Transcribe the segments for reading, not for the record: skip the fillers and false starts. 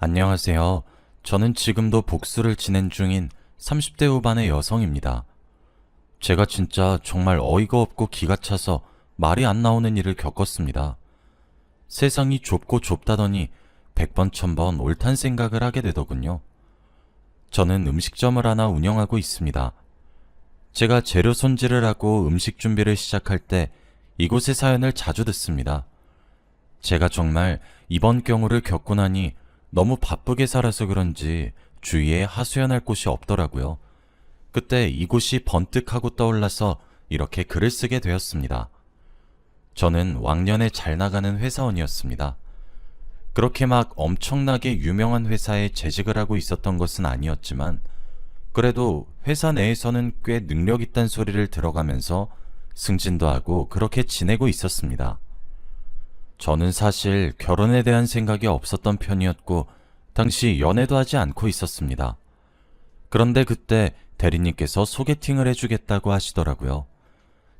안녕하세요. 저는 지금도 복수를 진행 중인 30대 후반의 여성입니다. 제가 진짜 정말 어이가 없고 기가 차서 말이 안 나오는 일을 겪었습니다. 세상이 좁고 좁다더니 100번 1000번 옳단 생각을 하게 되더군요. 저는 음식점을 하나 운영하고 있습니다. 제가 재료 손질을 하고 음식 준비를 시작할 때 이곳의 사연을 자주 듣습니다. 제가 정말 이번 경우를 겪고 나니 너무 바쁘게 살아서 그런지 주위에 하소연할 곳이 없더라고요. 그때 이곳이 번뜩하고 떠올라서 이렇게 글을 쓰게 되었습니다. 저는 왕년에 잘 나가는 회사원이었습니다. 그렇게 막 엄청나게 유명한 회사에 재직을 하고 있었던 것은 아니었지만 그래도 회사 내에서는 꽤 능력 있다는 소리를 들어가면서 승진도 하고 그렇게 지내고 있었습니다. 저는 사실 결혼에 대한 생각이 없었던 편이었고 당시 연애도 하지 않고 있었습니다. 그런데 그때 대리님께서 소개팅을 해주겠다고 하시더라고요.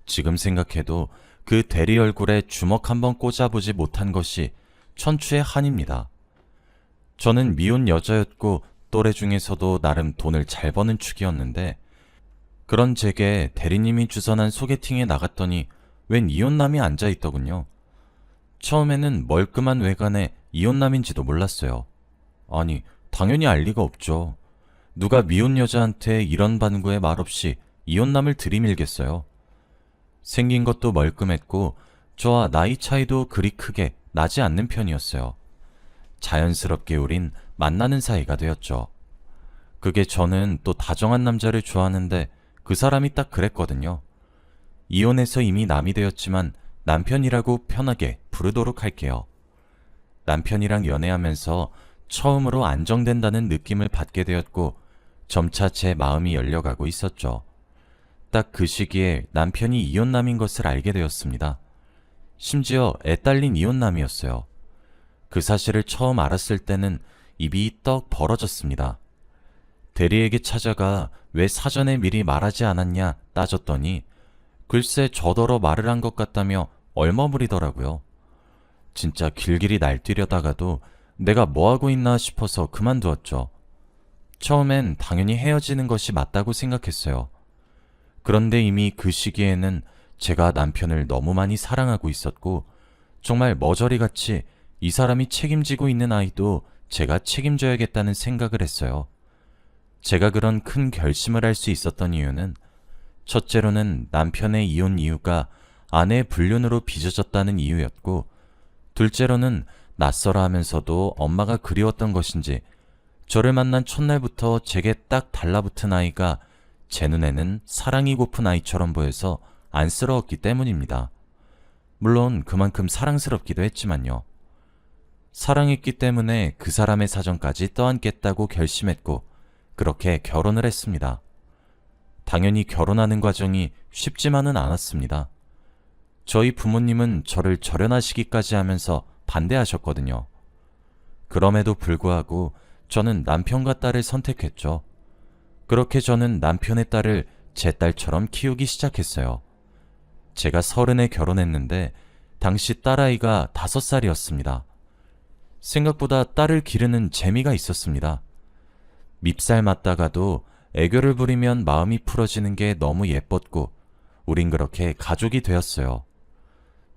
지금 생각해도 그 대리 얼굴에 주먹 한번 꽂아보지 못한 것이 천추의 한입니다. 저는 미혼 여자였고 또래 중에서도 나름 돈을 잘 버는 축이었는데 그런 제게 대리님이 주선한 소개팅에 나갔더니 웬 이혼남이 앉아있더군요. 처음에는 멀끔한 외관에 이혼남인지도 몰랐어요. 아니, 당연히 알 리가 없죠. 누가 미혼 여자한테 이런 반구에 말없이 이혼남을 들이밀겠어요. 생긴 것도 멀끔했고 저와 나이 차이도 그리 크게 나지 않는 편이었어요. 자연스럽게 우린 만나는 사이가 되었죠. 그게 저는 또 다정한 남자를 좋아하는데 그 사람이 딱 그랬거든요. 이혼해서 이미 남이 되었지만 남편이라고 편하게 부르도록 할게요. 남편이랑 연애하면서 처음으로 안정된다는 느낌을 받게 되었고 점차 제 마음이 열려가고 있었죠. 딱 그 시기에 남편이 이혼남인 것을 알게 되었습니다. 심지어 애딸린 이혼남이었어요. 그 사실을 처음 알았을 때는 입이 떡 벌어졌습니다. 대리에게 찾아가 왜 사전에 미리 말하지 않았냐 따졌더니 글쎄 저더러 말을 한 것 같다며 얼머무리더라고요. 진짜 길길이 날뛰려다가도 내가 뭐하고 있나 싶어서 그만두었죠. 처음엔 당연히 헤어지는 것이 맞다고 생각했어요. 그런데 이미 그 시기에는 제가 남편을 너무 많이 사랑하고 있었고 정말 머저리같이 이 사람이 책임지고 있는 아이도 제가 책임져야겠다는 생각을 했어요. 제가 그런 큰 결심을 할 수 있었던 이유는 첫째로는 남편의 이혼 이유가 아내의 불륜으로 빚어졌다는 이유였고 둘째로는 낯설어 하면서도 엄마가 그리웠던 것인지 저를 만난 첫날부터 제게 딱 달라붙은 아이가 제 눈에는 사랑이 고픈 아이처럼 보여서 안쓰러웠기 때문입니다. 물론 그만큼 사랑스럽기도 했지만요. 사랑했기 때문에 그 사람의 사정까지 떠안겠다고 결심했고 그렇게 결혼을 했습니다. 당연히 결혼하는 과정이 쉽지만은 않았습니다. 저희 부모님은 저를 절연하시기까지 하면서 반대하셨거든요. 그럼에도 불구하고 저는 남편과 딸을 선택했죠. 그렇게 저는 남편의 딸을 제 딸처럼 키우기 시작했어요. 제가 30에 결혼했는데 당시 딸아이가 5살이었습니다. 생각보다 딸을 기르는 재미가 있었습니다. 밉살 맞다가도 애교를 부리면 마음이 풀어지는 게 너무 예뻤고 우린 그렇게 가족이 되었어요.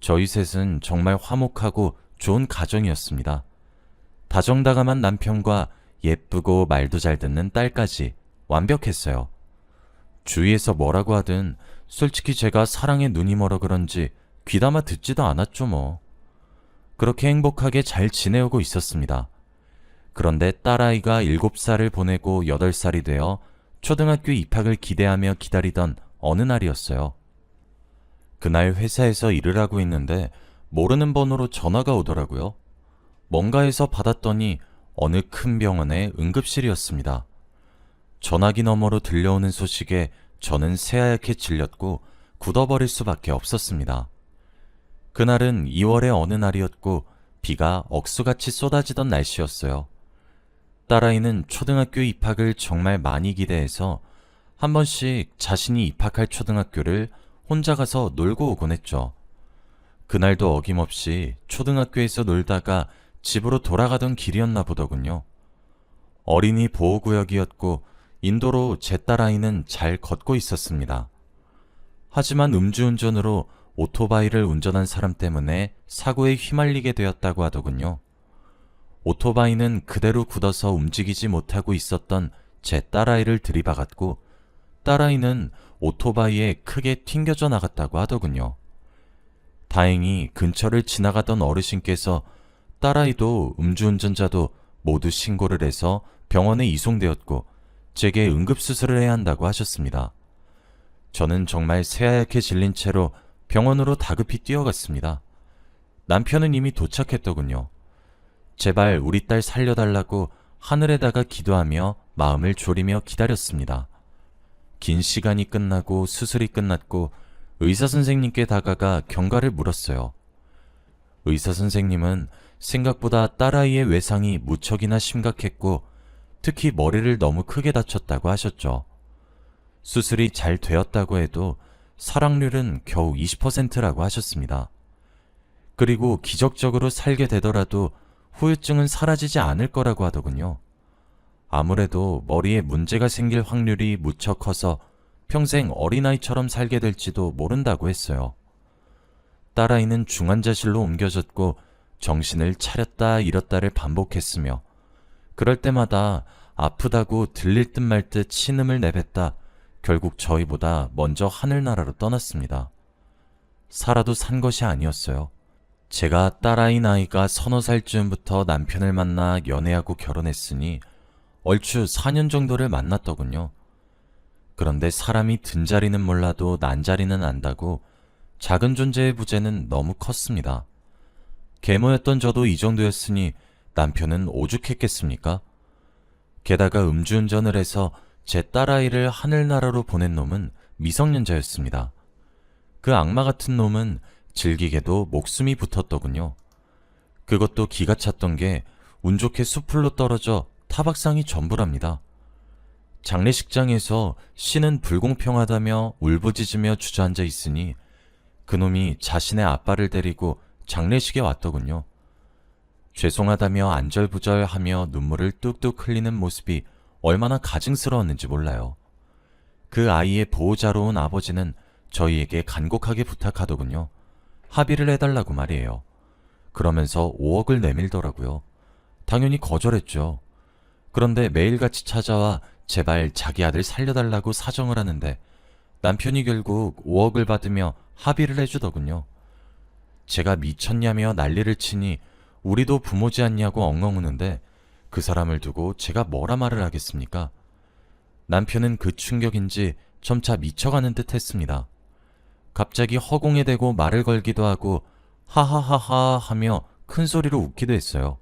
저희 셋은 정말 화목하고 좋은 가정이었습니다. 다정다감한 남편과 예쁘고 말도 잘 듣는 딸까지 완벽했어요. 주위에서 뭐라고 하든 솔직히 제가 사랑에 눈이 멀어 그런지 귀담아 듣지도 않았죠 뭐. 그렇게 행복하게 잘 지내오고 있었습니다. 그런데 딸아이가 7살을 보내고 8살이 되어 초등학교 입학을 기대하며 기다리던 어느 날이었어요. 그날 회사에서 일을 하고 있는데 모르는 번호로 전화가 오더라고요. 뭔가 해서 받았더니 어느 큰 병원의 응급실이었습니다. 전화기 너머로 들려오는 소식에 저는 새하얗게 질렸고 굳어버릴 수밖에 없었습니다. 그날은 2월의 어느 날이었고 비가 억수같이 쏟아지던 날씨였어요. 딸아이는 초등학교 입학을 정말 많이 기대해서 한 번씩 자신이 입학할 초등학교를 혼자 가서 놀고 오곤 했죠. 그날도 어김없이 초등학교에서 놀다가 집으로 돌아가던 길이었나 보더군요. 어린이 보호구역이었고 인도로 제 딸아이는 잘 걷고 있었습니다. 하지만 음주운전으로 오토바이를 운전한 사람 때문에 사고에 휘말리게 되었다고 하더군요. 오토바이는 그대로 굳어서 움직이지 못하고 있었던 제 딸아이를 들이박았고 딸아이는 오토바이에 크게 튕겨져 나갔다고 하더군요. 다행히 근처를 지나가던 어르신께서 딸아이도 음주운전자도 모두 신고를 해서 병원에 이송되었고 제게 응급수술을 해야 한다고 하셨습니다. 저는 정말 새하얗게 질린 채로 병원으로 다급히 뛰어갔습니다. 남편은 이미 도착했더군요. 제발 우리 딸 살려달라고 하늘에다가 기도하며 마음을 졸이며 기다렸습니다. 긴 시간이 끝나고 수술이 끝났고 의사 선생님께 다가가 경과를 물었어요. 의사 선생님은 생각보다 딸아이의 외상이 무척이나 심각했고 특히 머리를 너무 크게 다쳤다고 하셨죠. 수술이 잘 되었다고 해도 살아률은 겨우 20%라고 하셨습니다. 그리고 기적적으로 살게 되더라도 후유증은 사라지지 않을 거라고 하더군요. 아무래도 머리에 문제가 생길 확률이 무척 커서 평생 어린아이처럼 살게 될지도 모른다고 했어요. 딸아이는 중환자실로 옮겨졌고 정신을 차렸다 잃었다를 반복했으며 그럴 때마다 아프다고 들릴 듯 말 듯 신음을 내뱉다 결국 저희보다 먼저 하늘나라로 떠났습니다. 살아도 산 것이 아니었어요. 제가 딸아이 나이가 서너 살쯤부터 남편을 만나 연애하고 결혼했으니 얼추 4년 정도를 만났더군요. 그런데 사람이 든 자리는 몰라도 난 자리는 안다고 작은 존재의 부재는 너무 컸습니다. 계모였던 저도 이 정도였으니 남편은 오죽했겠습니까? 게다가 음주운전을 해서 제 딸아이를 하늘나라로 보낸 놈은 미성년자였습니다. 그 악마 같은 놈은 즐기게도 목숨이 붙었더군요. 그것도 기가 찼던 게 운 좋게 숲으로 떨어져 타박상이 전부랍니다. 장례식장에서 신은 불공평하다며 울부짖으며 주저앉아 있으니 그놈이 자신의 아빠를 데리고 장례식에 왔더군요. 죄송하다며 안절부절하며 눈물을 뚝뚝 흘리는 모습이 얼마나 가증스러웠는지 몰라요. 그 아이의 보호자로 온 아버지는 저희에게 간곡하게 부탁하더군요. 합의를 해달라고 말이에요. 그러면서 5억을 내밀더라고요. 당연히 거절했죠. 그런데 매일같이 찾아와 제발 자기 아들 살려달라고 사정을 하는데 남편이 결국 5억을 받으며 합의를 해주더군요. 제가 미쳤냐며 난리를 치니 우리도 부모지 않냐고 엉엉 우는데 그 사람을 두고 제가 뭐라 말을 하겠습니까? 남편은 그 충격인지 점차 미쳐가는 듯 했습니다. 갑자기 허공에 대고 말을 걸기도 하고 하하하하 하며 큰 소리로 웃기도 했어요.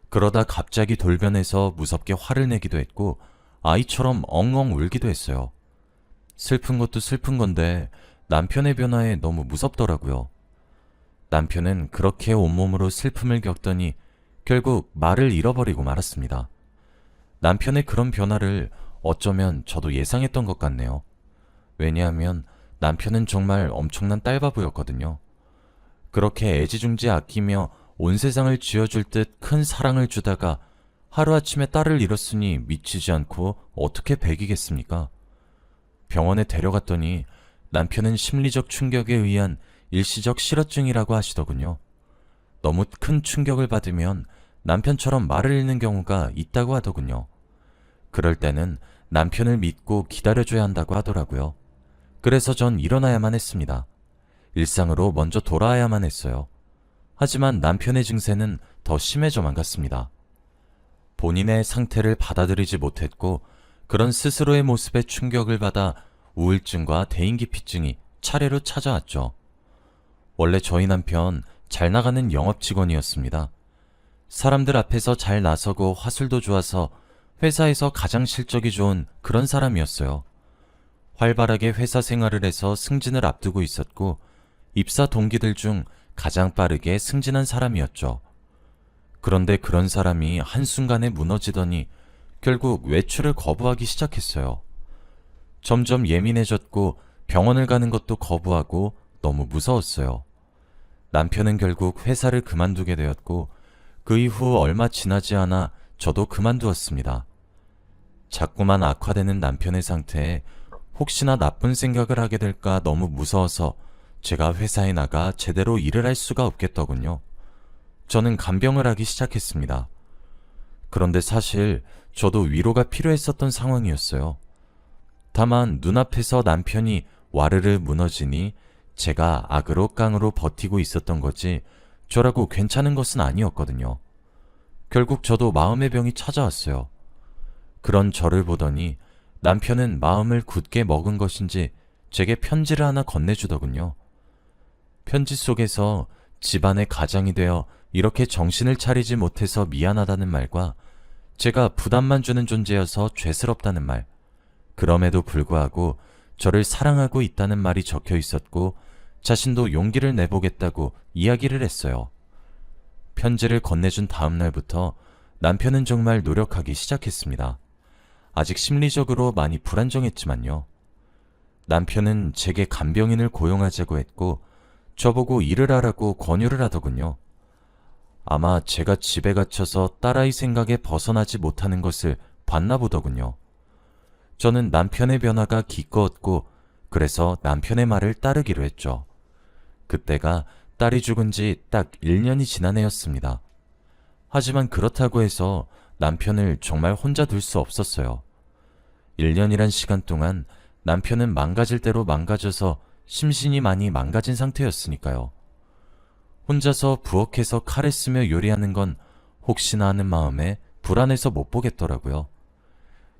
그러다 갑자기 돌변해서 무섭게 화를 내기도 했고 아이처럼 엉엉 울기도 했어요. 슬픈 것도 슬픈 건데 남편의 변화에 너무 무섭더라고요. 남편은 그렇게 온몸으로 슬픔을 겪더니 결국 말을 잃어버리고 말았습니다. 남편의 그런 변화를 어쩌면 저도 예상했던 것 같네요. 왜냐하면 남편은 정말 엄청난 딸바보였거든요. 그렇게 애지중지 아끼며 온 세상을 쥐어줄 듯 큰 사랑을 주다가 하루아침에 딸을 잃었으니 미치지 않고 어떻게 배기겠습니까? 병원에 데려갔더니 남편은 심리적 충격에 의한 일시적 실어증이라고 하시더군요. 너무 큰 충격을 받으면 남편처럼 말을 잃는 경우가 있다고 하더군요. 그럴 때는 남편을 믿고 기다려줘야 한다고 하더라고요. 그래서 전 일어나야만 했습니다. 일상으로 먼저 돌아와야만 했어요. 하지만 남편의 증세는 더 심해져만 갔습니다. 본인의 상태를 받아들이지 못했고 그런 스스로의 모습에 충격을 받아 우울증과 대인기피증이 차례로 찾아왔죠. 원래 저희 남편 잘 나가는 영업 직원이었습니다. 사람들 앞에서 잘 나서고 화술도 좋아서 회사에서 가장 실적이 좋은 그런 사람이었어요. 활발하게 회사 생활을 해서 승진을 앞두고 있었고 입사 동기들 중 가장 빠르게 승진한 사람이었죠. 그런데 그런 사람이 한순간에 무너지더니 결국 외출을 거부하기 시작했어요. 점점 예민해졌고 병원을 가는 것도 거부하고 너무 무서웠어요. 남편은 결국 회사를 그만두게 되었고 그 이후 얼마 지나지 않아 저도 그만두었습니다. 자꾸만 악화되는 남편의 상태에 혹시나 나쁜 생각을 하게 될까 너무 무서워서 제가 회사에 나가 제대로 일을 할 수가 없겠더군요. 저는 간병을 하기 시작했습니다. 그런데 사실 저도 위로가 필요했었던 상황이었어요. 다만 눈앞에서 남편이 와르르 무너지니 제가 악으로 깡으로 버티고 있었던 거지 저라고 괜찮은 것은 아니었거든요. 결국 저도 마음의 병이 찾아왔어요. 그런 저를 보더니 남편은 마음을 굳게 먹은 것인지 제게 편지를 하나 건네주더군요. 편지 속에서 집안의 가장이 되어 이렇게 정신을 차리지 못해서 미안하다는 말과 제가 부담만 주는 존재여서 죄스럽다는 말, 그럼에도 불구하고 저를 사랑하고 있다는 말이 적혀 있었고 자신도 용기를 내보겠다고 이야기를 했어요. 편지를 건네준 다음 날부터 남편은 정말 노력하기 시작했습니다. 아직 심리적으로 많이 불안정했지만요. 남편은 제게 간병인을 고용하자고 했고 저보고 일을 하라고 권유를 하더군요. 아마 제가 집에 갇혀서 딸아이 생각에 벗어나지 못하는 것을 봤나 보더군요. 저는 남편의 변화가 기꺼웠고 그래서 남편의 말을 따르기로 했죠. 그때가 딸이 죽은 지 딱 1년이 지난 해였습니다. 하지만 그렇다고 해서 남편을 정말 혼자 둘 수 없었어요. 1년이란 시간 동안 남편은 망가질 대로 망가져서 심신이 많이 망가진 상태였으니까요. 혼자서 부엌에서 칼을 쓰며 요리하는 건 혹시나 하는 마음에 불안해서 못 보겠더라고요.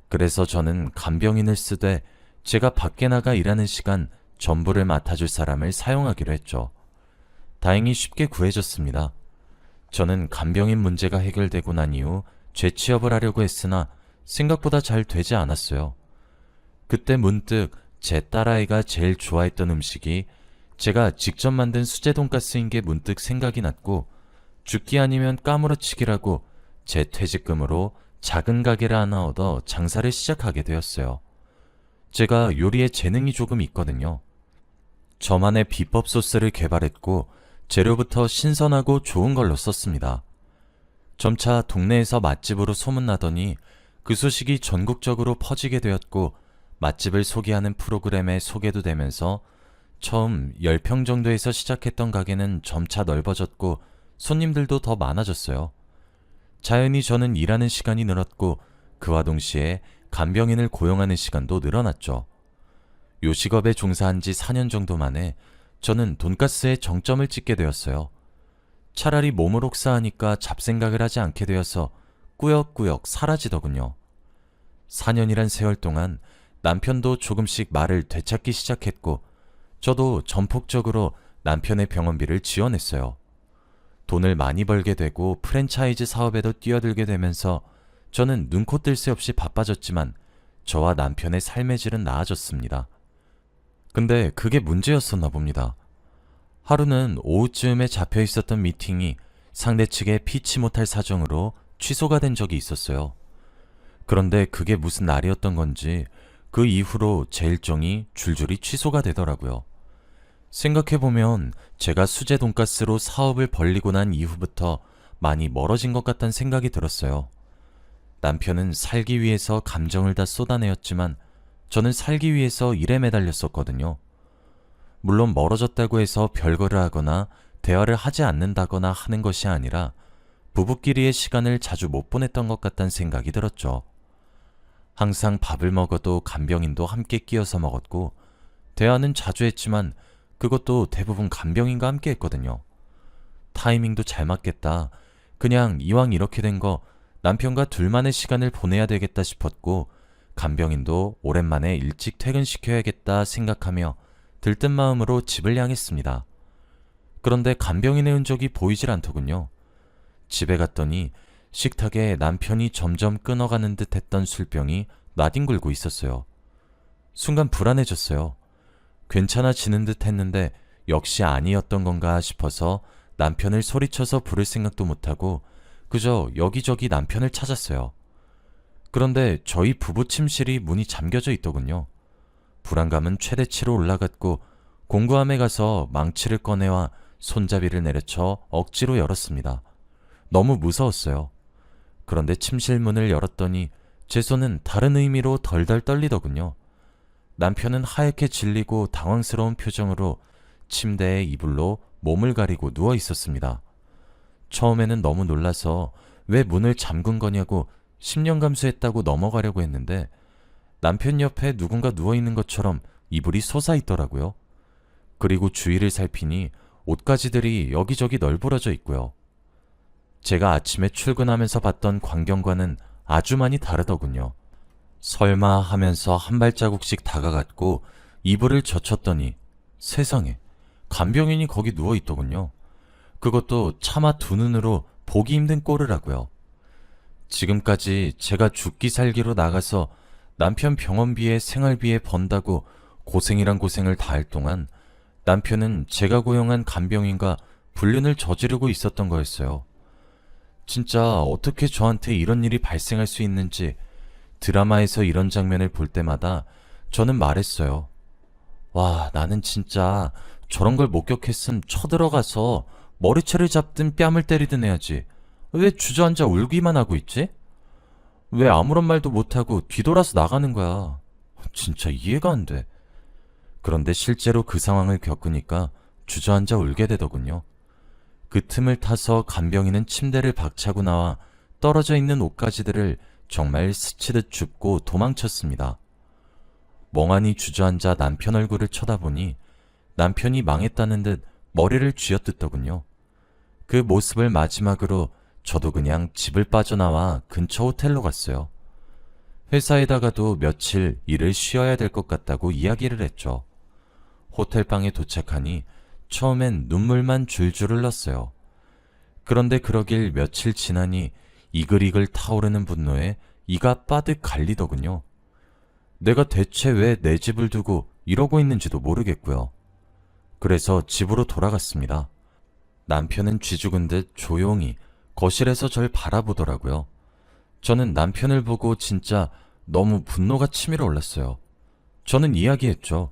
그래서 저는 간병인을 쓰되 제가 밖에 나가 일하는 시간 전부를 맡아줄 사람을 사용하기로 했죠. 다행히 쉽게 구해졌습니다. 저는 간병인 문제가 해결되고 난 이후 재취업을 하려고 했으나 생각보다 잘 되지 않았어요. 그때 문득 제 딸아이가 제일 좋아했던 음식이 제가 직접 만든 수제 돈가스인 게 문득 생각이 났고 죽기 아니면 까무러치기라고 제 퇴직금으로 작은 가게를 하나 얻어 장사를 시작하게 되었어요. 제가 요리에 재능이 조금 있거든요. 저만의 비법 소스를 개발했고 재료부터 신선하고 좋은 걸로 썼습니다. 점차 동네에서 맛집으로 소문나더니 그 소식이 전국적으로 퍼지게 되었고 맛집을 소개하는 프로그램에 소개도 되면서 처음 10평 정도에서 시작했던 가게는 점차 넓어졌고 손님들도 더 많아졌어요. 자연히 저는 일하는 시간이 늘었고 그와 동시에 간병인을 고용하는 시간도 늘어났죠. 요식업에 종사한 지 4년 정도 만에 저는 돈가스에 정점을 찍게 되었어요. 차라리 몸을 혹사하니까 잡생각을 하지 않게 되어서 꾸역꾸역 사라지더군요. 4년이란 세월 동안 남편도 조금씩 말을 되찾기 시작했고 저도 전폭적으로 남편의 병원비를 지원했어요. 돈을 많이 벌게 되고 프랜차이즈 사업에도 뛰어들게 되면서 저는 눈코 뜰 새 없이 바빠졌지만 저와 남편의 삶의 질은 나아졌습니다. 근데 그게 문제였었나 봅니다. 하루는 오후쯤에 잡혀 있었던 미팅이 상대 측의 피치 못할 사정으로 취소가 된 적이 있었어요. 그런데 그게 무슨 날이었던 건지 그 이후로 제 일정이 줄줄이 취소가 되더라고요. 생각해보면 제가 수제 돈가스로 사업을 벌리고 난 이후부터 많이 멀어진 것 같다는 생각이 들었어요. 남편은 살기 위해서 감정을 다 쏟아내었지만 저는 살기 위해서 일에 매달렸었거든요. 물론 멀어졌다고 해서 별거를 하거나 대화를 하지 않는다거나 하는 것이 아니라 부부끼리의 시간을 자주 못 보냈던 것 같다는 생각이 들었죠. 항상 밥을 먹어도 간병인도 함께 끼어서 먹었고 대화는 자주 했지만 그것도 대부분 간병인과 함께 했거든요. 타이밍도 잘 맞겠다. 그냥 이왕 이렇게 된 거 남편과 둘만의 시간을 보내야 되겠다 싶었고 간병인도 오랜만에 일찍 퇴근시켜야겠다 생각하며 들뜬 마음으로 집을 향했습니다. 그런데 간병인의 흔적이 보이질 않더군요. 집에 갔더니 식탁에 남편이 점점 끊어가는 듯 했던 술병이 나뒹굴고 있었어요. 순간 불안해졌어요. 괜찮아지는 듯 했는데 역시 아니었던 건가 싶어서 남편을 소리쳐서 부를 생각도 못하고 그저 여기저기 남편을 찾았어요. 그런데 저희 부부 침실이 문이 잠겨져 있더군요. 불안감은 최대치로 올라갔고 공구함에 가서 망치를 꺼내와 손잡이를 내려쳐 억지로 열었습니다. 너무 무서웠어요. 그런데 침실 문을 열었더니 제 손은 다른 의미로 덜덜 떨리더군요. 남편은 하얗게 질리고 당황스러운 표정으로 침대에 이불로 몸을 가리고 누워 있었습니다. 처음에는 너무 놀라서 왜 문을 잠근 거냐고 10년 감수했다고 넘어가려고 했는데 남편 옆에 누군가 누워있는 것처럼 이불이 솟아있더라고요. 그리고 주위를 살피니 옷가지들이 여기저기 널브러져 있고요. 제가 아침에 출근하면서 봤던 광경과는 아주 많이 다르더군요. 설마 하면서 한 발자국씩 다가갔고 이불을 젖혔더니 세상에 간병인이 거기 누워있더군요. 그것도 차마 두 눈으로 보기 힘든 꼴을 하고요. 지금까지 제가 죽기 살기로 나가서 남편 병원비에 생활비에 번다고 고생이란 고생을 다할 동안 남편은 제가 고용한 간병인과 불륜을 저지르고 있었던 거였어요. 진짜 어떻게 저한테 이런 일이 발생할 수 있는지 드라마에서 이런 장면을 볼 때마다 저는 말했어요. 와, 나는 진짜 저런 걸 목격했음 쳐들어가서 머리채를 잡든 뺨을 때리든 해야지. 왜 주저앉아 울기만 하고 있지? 왜 아무런 말도 못하고 뒤돌아서 나가는 거야? 진짜 이해가 안 돼. 그런데 실제로 그 상황을 겪으니까 주저앉아 울게 되더군요. 그 틈을 타서 간병인은 침대를 박차고 나와 떨어져 있는 옷가지들을 정말 스치듯 줍고 도망쳤습니다. 멍하니 주저앉아 남편 얼굴을 쳐다보니 남편이 망했다는 듯 머리를 쥐어뜯더군요. 그 모습을 마지막으로 저도 그냥 집을 빠져나와 근처 호텔로 갔어요. 회사에다가도 며칠 일을 쉬어야 될 것 같다고 이야기를 했죠. 호텔방에 도착하니 처음엔 눈물만 줄줄 흘렀어요. 그런데 그러길 며칠 지나니 이글이글 타오르는 분노에 이가 빠득 갈리더군요. 내가 대체 왜 내 집을 두고 이러고 있는지도 모르겠고요. 그래서 집으로 돌아갔습니다. 남편은 쥐죽은 듯 조용히 거실에서 절 바라보더라고요. 저는 남편을 보고 진짜 너무 분노가 치밀어 올랐어요. 저는 이야기했죠.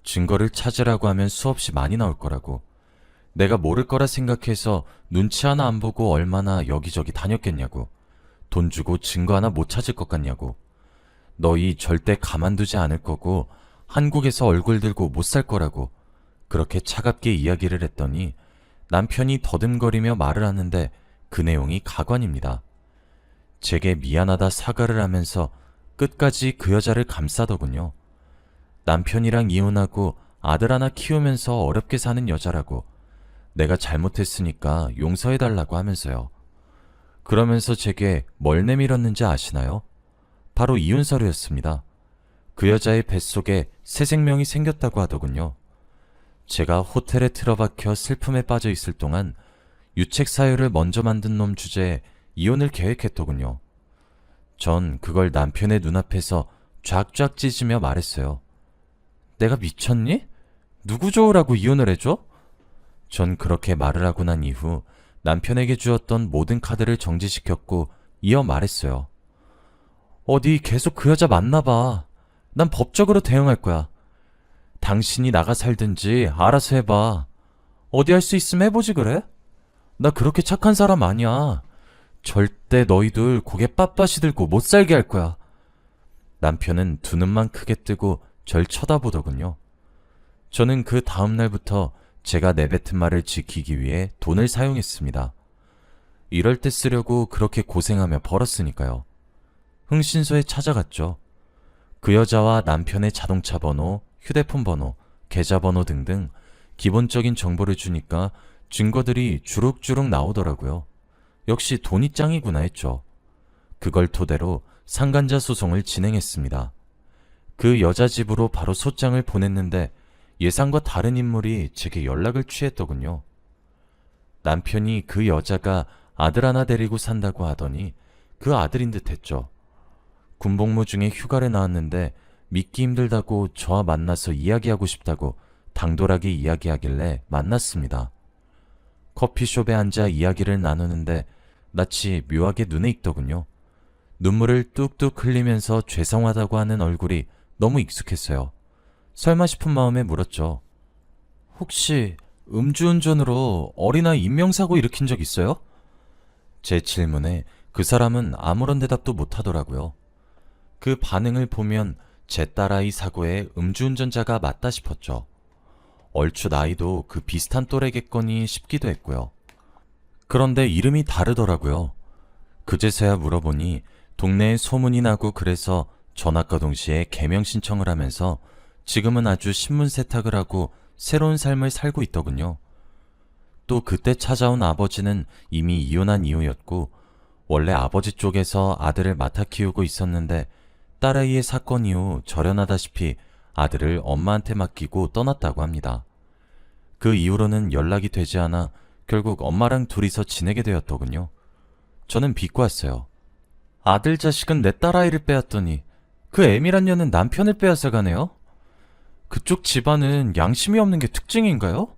증거를 찾으라고 하면 수없이 많이 나올 거라고. 내가 모를 거라 생각해서 눈치 하나 안 보고 얼마나 여기저기 다녔겠냐고. 돈 주고 증거 하나 못 찾을 것 같냐고. 너희 절대 가만두지 않을 거고 한국에서 얼굴 들고 못 살 거라고. 그렇게 차갑게 이야기를 했더니 남편이 더듬거리며 말을 하는데 그 내용이 가관입니다. 제게 미안하다 사과를 하면서 끝까지 그 여자를 감싸더군요. 남편이랑 이혼하고 아들 하나 키우면서 어렵게 사는 여자라고. 내가 잘못했으니까 용서해달라고 하면서요. 그러면서 제게 뭘 내밀었는지 아시나요? 바로 이혼 서류였습니다. 그 여자의 뱃속에 새 생명이 생겼다고 하더군요. 제가 호텔에 틀어박혀 슬픔에 빠져 있을 동안 유책 사유를 먼저 만든 놈 주제에 이혼을 계획했더군요. 전 그걸 남편의 눈앞에서 쫙쫙 찢으며 말했어요. 내가 미쳤니? 누구 좋으라고 이혼을 해줘? 전 그렇게 말을 하고 난 이후 남편에게 주었던 모든 카드를 정지시켰고 이어 말했어요. 어디 계속 그 여자 만나봐. 난 법적으로 대응할 거야. 당신이 나가 살든지 알아서 해봐. 어디 할 수 있으면 해보지 그래? 나 그렇게 착한 사람 아니야. 절대 너희들 고개 빳빳이 들고 못 살게 할 거야. 남편은 두 눈만 크게 뜨고 절 쳐다보더군요. 저는 그 다음 날부터 제가 내뱉은 말을 지키기 위해 돈을 사용했습니다. 이럴 때 쓰려고 그렇게 고생하며 벌었으니까요. 흥신소에 찾아갔죠. 그 여자와 남편의 자동차 번호, 휴대폰 번호, 계좌번호 등등 기본적인 정보를 주니까 증거들이 주룩주룩 나오더라고요. 역시 돈이 짱이구나 했죠. 그걸 토대로 상간자 소송을 진행했습니다. 그 여자 집으로 바로 소장을 보냈는데 예상과 다른 인물이 제게 연락을 취했더군요. 남편이 그 여자가 아들 하나 데리고 산다고 하더니 그 아들인 듯 했죠. 군복무 중에 휴가를 나왔는데 믿기 힘들다고 저와 만나서 이야기하고 싶다고 당돌하게 이야기하길래 만났습니다. 커피숍에 앉아 이야기를 나누는데 낯이 묘하게 눈에 익더군요. 눈물을 뚝뚝 흘리면서 죄송하다고 하는 얼굴이 너무 익숙했어요. 설마 싶은 마음에 물었죠. 혹시 음주운전으로 어린아이 인명사고 일으킨 적 있어요? 제 질문에 그 사람은 아무런 대답도 못하더라고요. 그 반응을 보면 제 딸아이 사고에 음주운전자가 맞다 싶었죠. 얼추 나이도 그 비슷한 또래겠거니 싶기도 했고요. 그런데 이름이 다르더라고요. 그제서야 물어보니 동네에 소문이 나고 그래서 전학과 동시에 개명 신청을 하면서 지금은 아주 신문 세탁을 하고 새로운 삶을 살고 있더군요. 또 그때 찾아온 아버지는 이미 이혼한 이후였고 원래 아버지 쪽에서 아들을 맡아 키우고 있었는데 딸아이의 사건 이후 절연하다시피 아들을 엄마한테 맡기고 떠났다고 합니다. 그 이후로는 연락이 되지 않아 결국 엄마랑 둘이서 지내게 되었더군요. 저는 비꼬았어요. 아들 자식은 내 딸아이를 빼앗더니 그 애미란 년은 남편을 빼앗아 가네요? 그쪽 집안은 양심이 없는 게 특징인가요?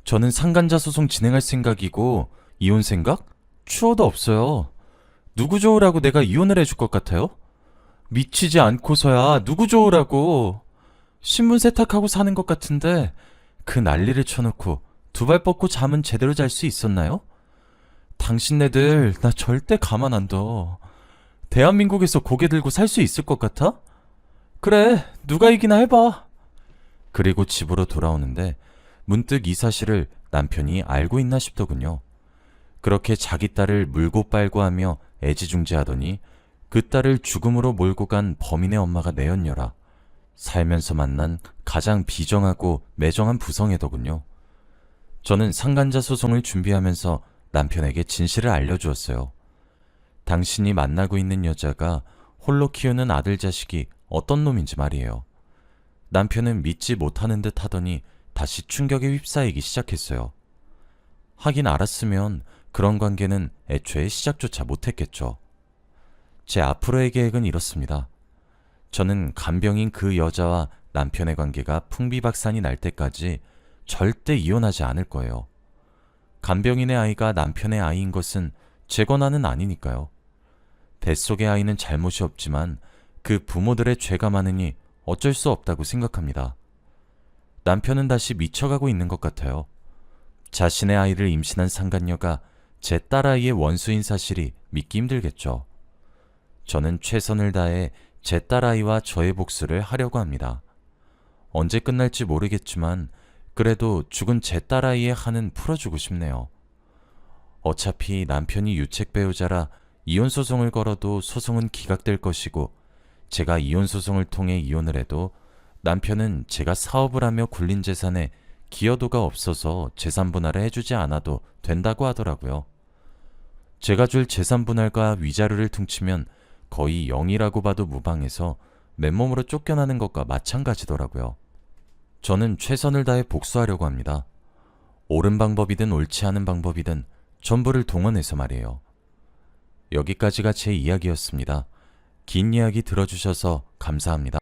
저는 상간자 소송 진행할 생각이고 이혼 생각? 추호도 없어요. 누구 좋으라고 내가 이혼을 해줄 것 같아요? 미치지 않고서야 누구 좋으라고. 신문 세탁하고 사는 것 같은데 그 난리를 쳐놓고 두 발 뻗고 잠은 제대로 잘 수 있었나요? 당신네들 나 절대 가만 안 둬. 대한민국에서 고개 들고 살 수 있을 것 같아? 그래, 누가 이기나 해봐. 그리고 집으로 돌아오는데 문득 이 사실을 남편이 알고 있나 싶더군요. 그렇게 자기 딸을 물고 빨고 하며 애지중지하더니 그 딸을 죽음으로 몰고 간 범인의 엄마가 내연녀라. 살면서 만난 가장 비정하고 매정한 부성애더군요. 저는 상간자 소송을 준비하면서 남편에게 진실을 알려주었어요. 당신이 만나고 있는 여자가 홀로 키우는 아들 자식이 어떤 놈인지 말이에요. 남편은 믿지 못하는 듯 하더니 다시 충격에 휩싸이기 시작했어요. 하긴 알았으면 그런 관계는 애초에 시작조차 못했겠죠. 제 앞으로의 계획은 이렇습니다. 저는 간병인 그 여자와 남편의 관계가 풍비박산이 날 때까지 절대 이혼하지 않을 거예요. 간병인의 아이가 남편의 아이인 것은 제 권한은 아니니까요. 뱃속의 아이는 잘못이 없지만 그 부모들의 죄가 많으니 어쩔 수 없다고 생각합니다. 남편은 다시 미쳐가고 있는 것 같아요. 자신의 아이를 임신한 상간녀가 제 딸아이의 원수인 사실이 믿기 힘들겠죠. 저는 최선을 다해 제 딸아이와 저의 복수를 하려고 합니다. 언제 끝날지 모르겠지만 그래도 죽은 제 딸아이의 한은 풀어주고 싶네요. 어차피 남편이 유책 배우자라 이혼 소송을 걸어도 소송은 기각될 것이고 제가 이혼 소송을 통해 이혼을 해도 남편은 제가 사업을 하며 굴린 재산에 기여도가 없어서 재산 분할을 해주지 않아도 된다고 하더라고요. 제가 줄 재산 분할과 위자료를 퉁치면 거의 0이라고 봐도 무방해서 맨몸으로 쫓겨나는 것과 마찬가지더라고요. 저는 최선을 다해 복수하려고 합니다. 옳은 방법이든 옳지 않은 방법이든 전부를 동원해서 말이에요. 여기까지가 제 이야기였습니다. 긴 이야기 들어주셔서 감사합니다.